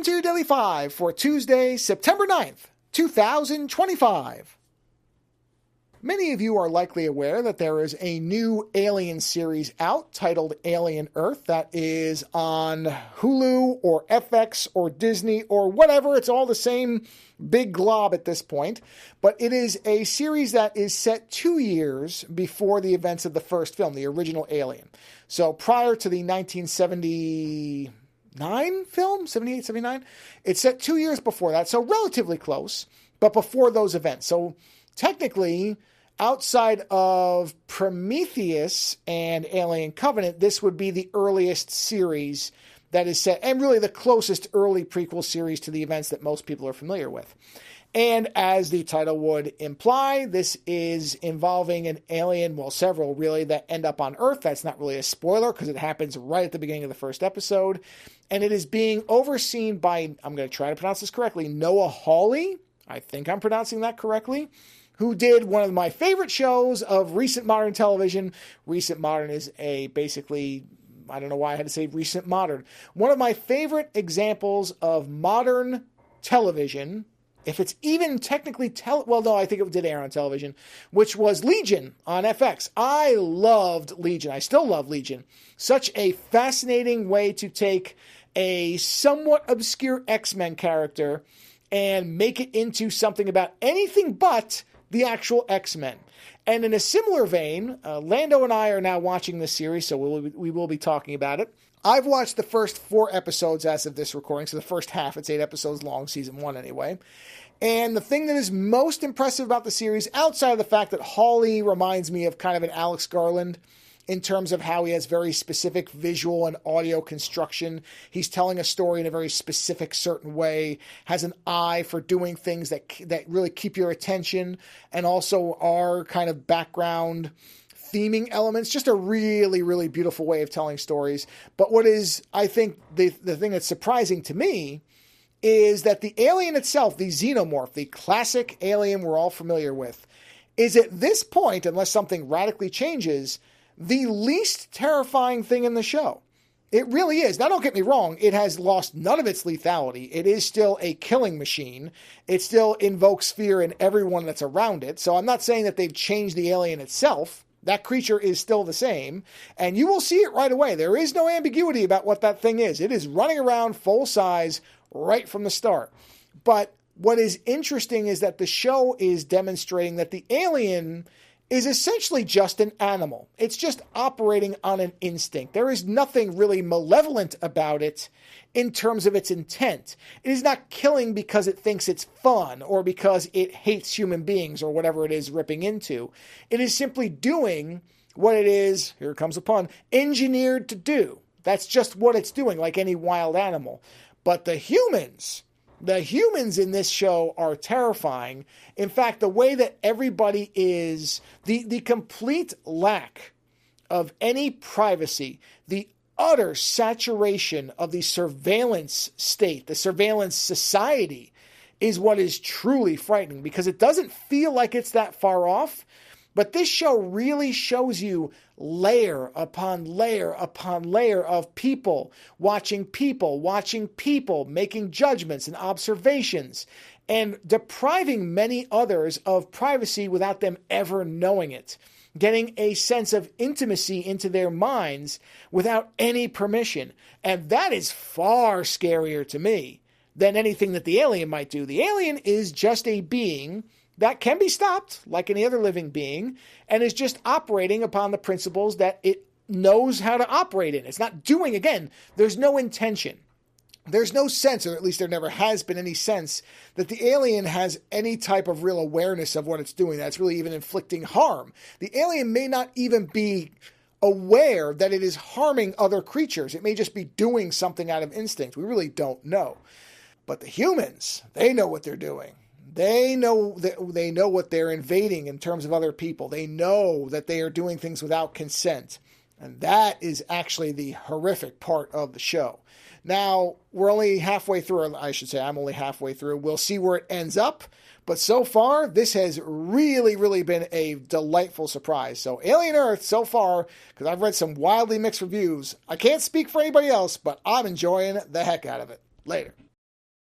to your Daily 5 for Tuesday, September 9th, 2025. Many of you are likely aware that there is a new Alien series out titled Alien Earth that is on Hulu or FX or Disney or whatever. It's all the same big glob at this point. But it is a series that is set 2 years before the events of the first film, the original Alien. So prior to the 1979 film, 78, 79, it's set 2 years before that. So relatively close, but before those events. So technically, outside of Prometheus and Alien Covenant, this would be the earliest series that is set, and really the closest early prequel series to the events that most people are familiar with. And as the title would imply, this is involving an alien, well, several really, that end up on Earth. That's not really a spoiler because it happens right at the beginning of the first episode. And it is being overseen by, I'm going to try to pronounce this correctly, Noah Hawley. I think I'm pronouncing that correctly. Who did one of my favorite shows of recent modern television. Recent modern is basically, I don't know why I had to say recent modern. One of my favorite examples of modern television, if it's even technically, well, no, I think it did air on television, which was Legion on FX. I loved Legion. I still love Legion. Such a fascinating way to take a somewhat obscure X-Men character and make it into something about anything but the actual X-Men. And in a similar vein, Lando and I are now watching this series, so we will be talking about it. I've watched the first 4 episodes as of this recording, so the first half, it's 8 episodes long, season 1 anyway. And the thing that is most impressive about the series, outside of the fact that Hawley reminds me of kind of an Alex Garland, in terms of how he has very specific visual and audio construction. He's telling a story in a very specific, certain way, has an eye for doing things that really keep your attention, and also are kind of background theming elements. Just a really, really beautiful way of telling stories. But what is, I think, the thing that's surprising to me is that the alien itself, the xenomorph, the classic alien we're all familiar with, is at this point, unless something radically changes, the least terrifying thing in the show. It really is. Now, don't get me wrong. It has lost none of its lethality. It is still a killing machine. It still invokes fear in everyone that's around it. So I'm not saying that they've changed the alien itself. That creature is still the same. And you will see it right away. There is no ambiguity about what that thing is. It is running around full size right from the start. But what is interesting is that the show is demonstrating that the alien is essentially just an animal. It's just operating on an instinct. There is nothing really malevolent about it in terms of its intent. It is not killing because it thinks it's fun or because it hates human beings or whatever it is ripping into. It is simply doing what it is, here comes a pun, engineered to do. That's just what it's doing, like any wild animal. But the humans in this show are terrifying. In fact, the way that everybody is, the complete lack of any privacy, the utter saturation of the surveillance state, the surveillance society, is what is truly frightening, because it doesn't feel like it's that far off. But this show really shows you layer upon layer upon layer of people, watching people, making judgments and observations, and depriving many others of privacy without them ever knowing it. Getting a sense of intimacy into their minds without any permission. And that is far scarier to me than anything that the alien might do. The alien is just a being that can be stopped like any other living being, and is just operating upon the principles that it knows how to operate in. It's not doing, again, there's no intention. There's no sense, or at least there never has been any sense, that the alien has any type of real awareness of what it's doing, that's really even inflicting harm. The alien may not even be aware that it is harming other creatures. It may just be doing something out of instinct. We really don't know. But the humans, they know what they're doing. They know what they're invading in terms of other people. They know that they are doing things without consent. And that is actually the horrific part of the show. Now, we're only halfway through. I should say I'm only halfway through. We'll see where it ends up. But so far, this has really, really been a delightful surprise. So Alien Earth, so far, because I've read some wildly mixed reviews, I can't speak for anybody else, but I'm enjoying the heck out of it. Later.